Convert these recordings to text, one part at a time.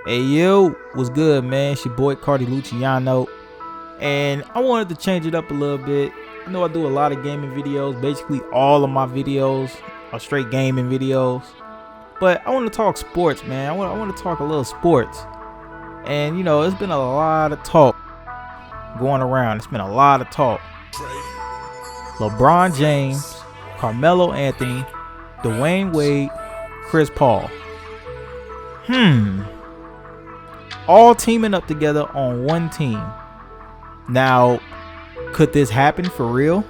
Hey yo, what's good, man? It's your boy CardiLuciano, and I wanted to change it up a little bit. I know I do a lot of gaming videos. Basically, all of my videos are straight gaming videos, but I want to talk sports, man. I want to talk a little sports, and you know, it's been a lot of talk going around. It's been a lot of talk. LeBron James, Carmelo Anthony, Dwayne Wade, Chris Paul. All teaming up together on one team. Now, could this happen for real?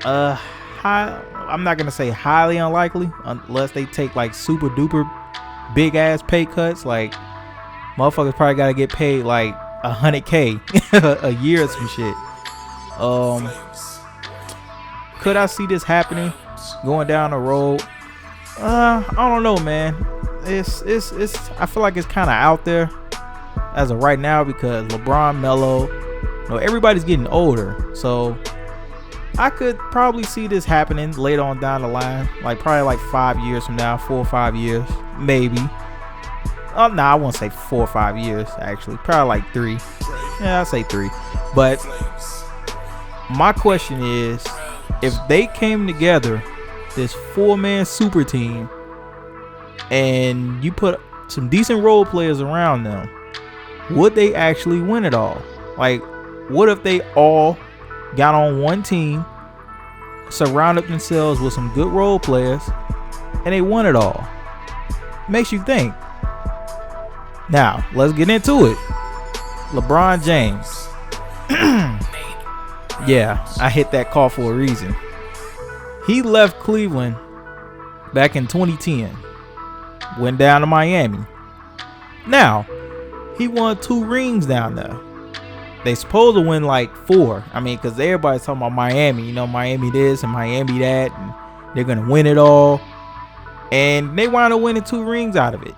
I'm not gonna say highly unlikely, unless they take like super duper big ass pay cuts. Like motherfuckers probably gotta get paid like $100K a year or some shit. Could I see this happening going down the road? I don't know, man. It's I feel like it's kind of out there as of right now because LeBron, Melo, you know, everybody's getting older, so I could probably see this happening later on down the line, like probably like 5 years from now, 4 or 5 years, maybe. Nah, I won't say 4 or 5 years actually, probably like 3. Yeah, I'll say 3. But my question is, if they came together, this 4-man super team, and you put some decent role players around them, would they actually win it all? Like, what if they all got on one team, surrounded themselves with some good role players, and they won it all? Makes you think. Now, let's get into it. LeBron James. Yeah, I hit that call for a reason. He left Cleveland back in 2010. Went down to Miami. Now, he won 2 rings down there. They supposed to win like 4. I mean, because everybody's talking about Miami. You know, Miami this and Miami that. And they're going to win it all. And they wound up winning 2 rings out of it.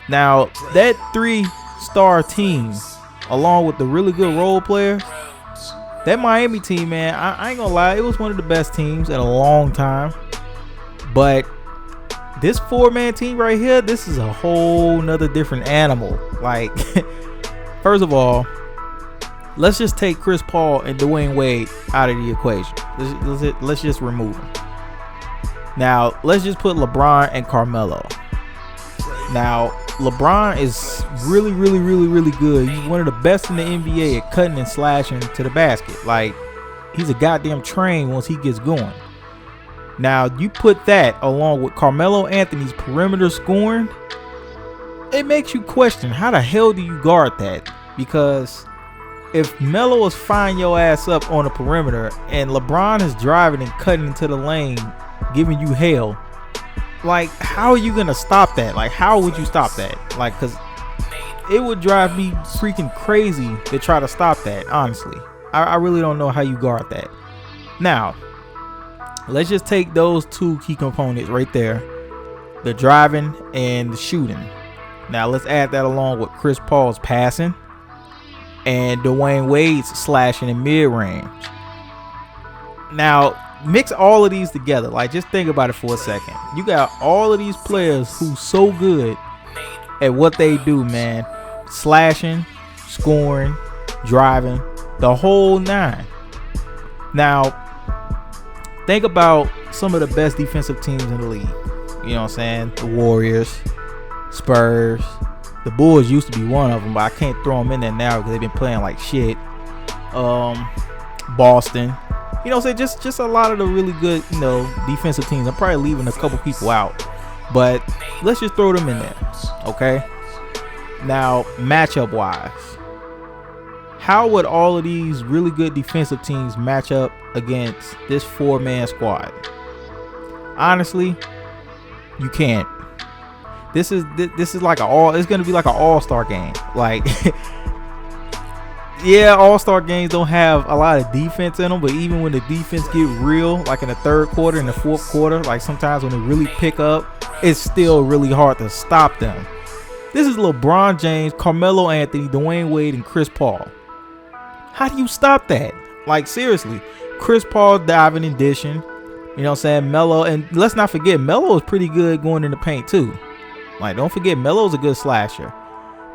Now, that 3-star team, along with the really good role players, that Miami team, man, I ain't going to lie. It was one of the best teams in a long time. But this 4-man team right here, this is a whole nother different animal. Like, first of all, let's just take Chris Paul and Dwayne Wade out of the equation. Let's just remove them. Now, let's just put LeBron and Carmelo. Now, LeBron is really good. He's one of the best in the NBA at cutting and slashing to the basket. Like, he's a goddamn train once he gets going. Now, you put that along with Carmelo Anthony's perimeter scoring, it makes you question, how the hell do you guard that? Because if Melo is firing your ass up on the perimeter and LeBron is driving and cutting into the lane, giving you hell, like, how are you going to stop that? Like, how would you stop that? Like, because it would drive me freaking crazy to try to stop that, honestly. I really don't know how you guard that. Now, let's just take those 2 key components right there, the driving and the shooting. Now let's add that along with Chris Paul's passing and Dwayne Wade's slashing in mid-range. Now mix all of these together. Like, just think about it for a second. You got all of these players who's so good at what they do, man. Slashing, scoring, driving, the whole 9. Now, think about some of the best defensive teams in the league. You know what I'm saying? The Warriors, Spurs. The Bulls used to be one of them, but I can't throw them in there now because they've been playing like shit. Boston. You know what I'm saying? Just a lot of the really good, you know, defensive teams. I'm probably leaving a couple people out, but let's just throw them in there, okay? Now, matchup wise, how would all of these really good defensive teams match up against this 4-man squad? Honestly, you can't. This is like it's gonna be like an all-star game. Like, yeah, all-star games don't have a lot of defense in them, but even when the defense get real, like in the 3rd quarter and the 4th quarter, like sometimes when they really pick up, it's still really hard to stop them. This is LeBron James, Carmelo Anthony, Dwayne Wade, and Chris Paul. How do you stop that? Like, seriously, Chris Paul diving and dishing. You know what I'm saying? Melo, and let's not forget, Melo is pretty good going in the paint too. Like, don't forget, Melo's a good slasher.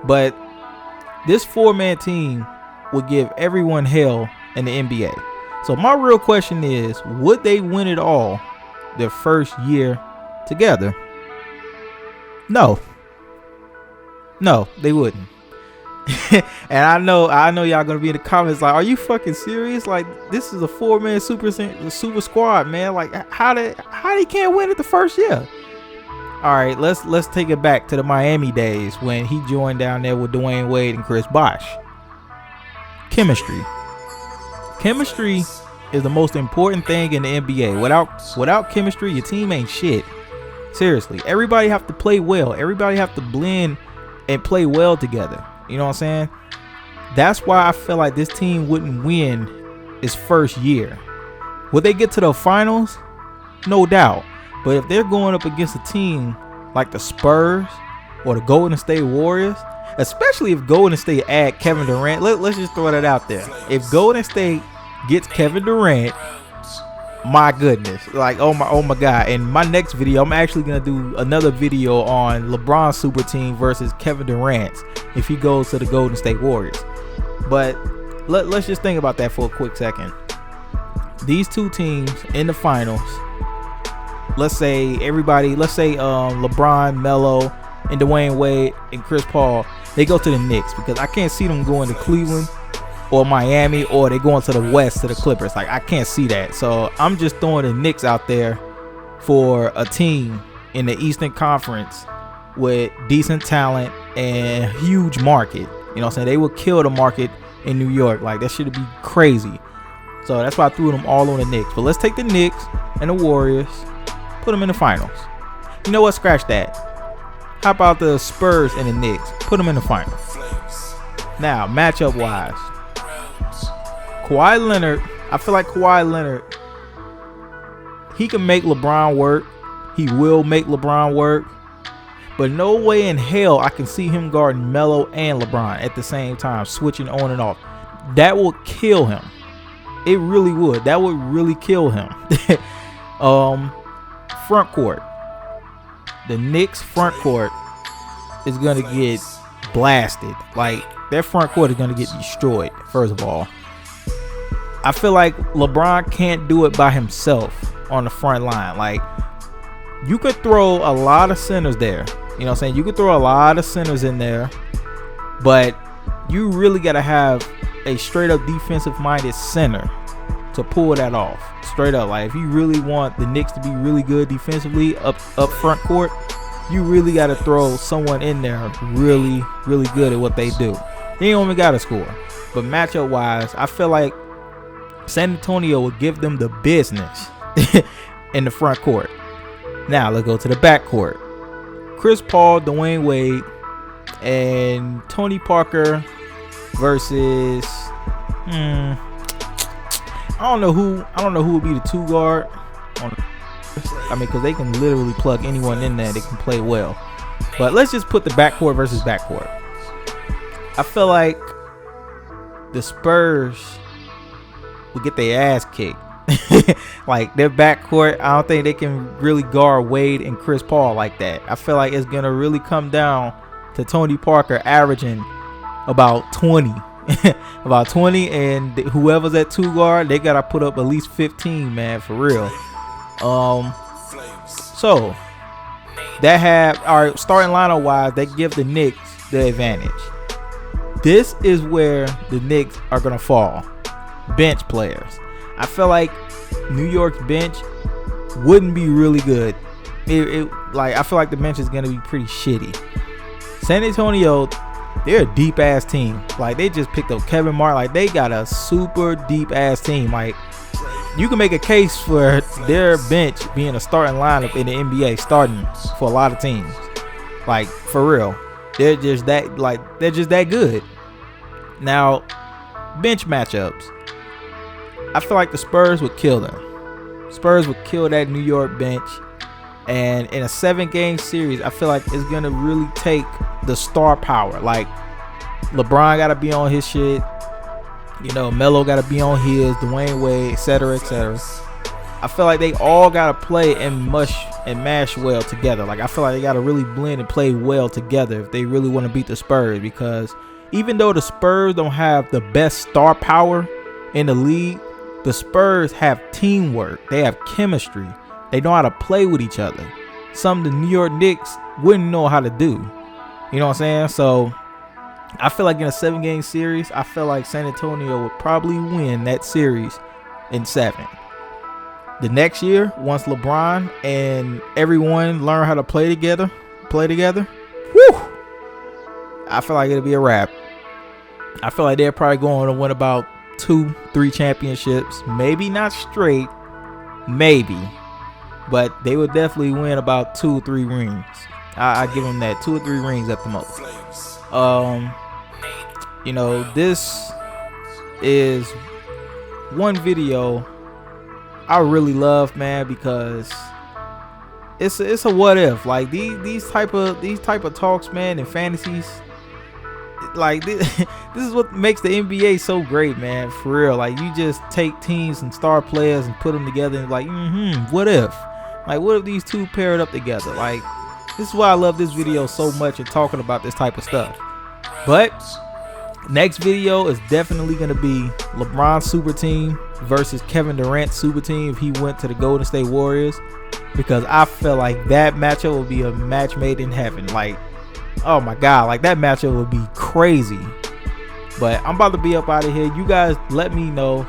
But this 4-man team would give everyone hell in the NBA. So my real question is, would they win it all their first year together? No, they wouldn't. And I know y'all gonna be in the comments like, are you fucking serious? Like, this is a 4-man super squad, man. Like, how they can't win it the first year? All right, let's take it back to the Miami days when he joined down there with Dwayne Wade and Chris Bosh. Chemistry is the most important thing in the NBA. Without chemistry, your team ain't shit. Seriously, everybody have to play well. Everybody have to blend and play well together. You know what I'm saying? That's why I feel like this team wouldn't win its first year. Would they get to the finals? No doubt. But if they're going up against a team like the Spurs or the Golden State Warriors, especially if Golden State add Kevin Durant, let's just throw that out there. If Golden State gets Kevin Durant, my goodness, like, oh my god. In my next video, I'm actually gonna do another video on LeBron's super team versus Kevin Durant's if he goes to the Golden State Warriors. But let's just think about that for a quick second. These two teams in the finals, let's say LeBron, Melo, and Dwayne Wade and Chris Paul, they go to the Knicks, because I can't see them going to Cleveland or Miami, or they going to the West to the Clippers. Like, I can't see that. So I'm just throwing the Knicks out there for a team in the Eastern Conference with decent talent and huge market. You know what I'm saying? They will kill the market in New York. Like, that should be crazy. So that's why I threw them all on the Knicks. But let's take the Knicks and the Warriors, put them in the finals. You know what? Scratch that. How about the Spurs and the Knicks? Put them in the finals. Now, matchup wise, Kawhi Leonard, I feel like Kawhi Leonard, he can make LeBron work. He will make LeBron work. But no way in hell I can see him guarding Melo and LeBron at the same time, switching on and off. That will kill him. It really would. That would really kill him. Front court. The Knicks front court is going to get blasted. Like, their front court is going to get destroyed, first of all. I feel like LeBron can't do it by himself on the front line. Like, you could throw a lot of centers there. You know what I'm saying? You could throw a lot of centers in there, but you really got to have a straight up defensive minded center to pull that off. Straight up. Like, if you really want the Knicks to be really good defensively up front court, you really got to throw someone in there really, really good at what they do. They ain't only got to score. But matchup wise, I feel like San Antonio will give them the business in the front court. Now let's go to the back court. Chris Paul, Dwayne Wade, and Tony Parker versus I don't know who would be the 2 guard. I mean, because they can literally plug anyone in there. They can play well. But let's just put the backcourt versus backcourt. I feel like the Spurs will get their ass kicked. Like, their backcourt, I don't think they can really guard Wade and Chris Paul like that. I feel like it's gonna really come down to Tony Parker averaging about 20. About 20, and whoever's at 2 guard, they gotta put up at least 15, man, for real. So that have our starting lineup wise, they give the Knicks the advantage. This is where the Knicks are gonna fall. Bench players. I feel like New York's bench wouldn't be really good. Like, I feel like the bench is gonna be pretty shitty. San Antonio, they're a deep ass team. Like, they just picked up Kevin Martin. Like, they got a super deep ass team. Like, you can make a case for their bench being a starting lineup in the NBA, starting for a lot of teams. Like, for real, they're just that good. Now, bench matchups, I feel like the Spurs would kill them. Spurs would kill that New York bench. And in a 7-game series, I feel like it's going to really take the star power. Like, LeBron got to be on his shit. You know, Melo got to be on his, Dwayne Wade, etc., etc. I feel like they all gotta play and mash well together. Like I feel like they gotta really blend and play well together if they really want to beat the Spurs, because even though the Spurs don't have the best star power in the league, the Spurs have teamwork. They have chemistry. They know how to play with each other. Something the New York Knicks wouldn't know how to do. You know what I'm saying? So I feel like in a 7-game series, I feel like San Antonio would probably win that series in 7. The next year, once LeBron and everyone learn how to play together, whew, I feel like it'll be a wrap. I feel like they're probably going to win about 2-3 championships. Maybe not straight, maybe, but they would definitely win about 2 or 3 rings. I give them that, 2 or 3 rings at the most. You know, this is one video I really love, man, because it's a what if. Like these type of talks, man, and fantasies. Like this is what makes the NBA so great, man. For real, like you just take teams and star players and put them together and like, what if? Like, what if these two paired up together? Like, this is why I love this video so much and talking about this type of stuff. But next video is definitely going to be LeBron super team versus Kevin Durant super team if he went to the Golden State Warriors, because I feel like that matchup will be a match made in heaven. Like, oh my god, like that matchup would be crazy. But I'm about to be up out of here. You guys let me know.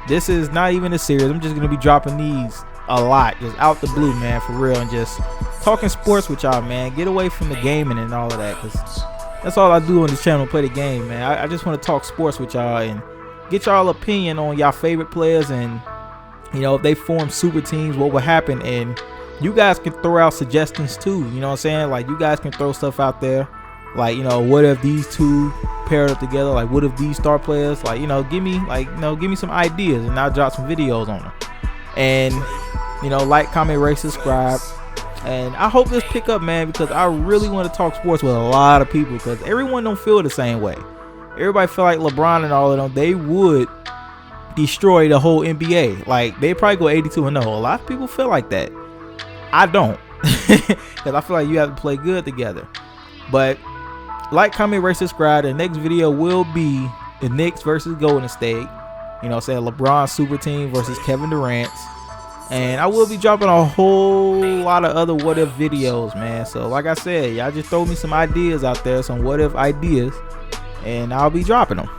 This is not even a series. I'm just going to be dropping these a lot, just out the blue, man, for real, and just talking sports with y'all, man. Get away from the gaming and all of that, because that's all I do on this channel, play the game, man. I just want to talk sports with y'all and get y'all opinion on y'all favorite players, and you know, if they form super teams, what would happen. And you guys can throw out suggestions too, you know what I'm saying? Like, you guys can throw stuff out there, like, you know, what if these two paired up together? Like, what if these star players, like, you know, give me some ideas, and I'll drop some videos on them. And you know, like, comment, rate, subscribe. And I hope this pick up, man, because I really want to talk sports with a lot of people, because everyone don't feel the same way. Everybody feel like LeBron and all of them, they would destroy the whole NBA. Like, they probably go 82-0. A lot of people feel like that. I don't, because I feel like you have to play good together. But like, comment, rate, subscribe. The next video will be the Knicks versus Golden State. You know, saying LeBron super team versus Kevin Durant. And I will be dropping a whole lot of other what if videos, man. So like I said, y'all just throw me some ideas out there, some what if ideas, and I'll be dropping them.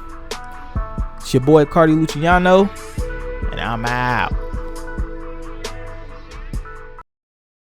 It's your boy CardiLuciano, and I'm out.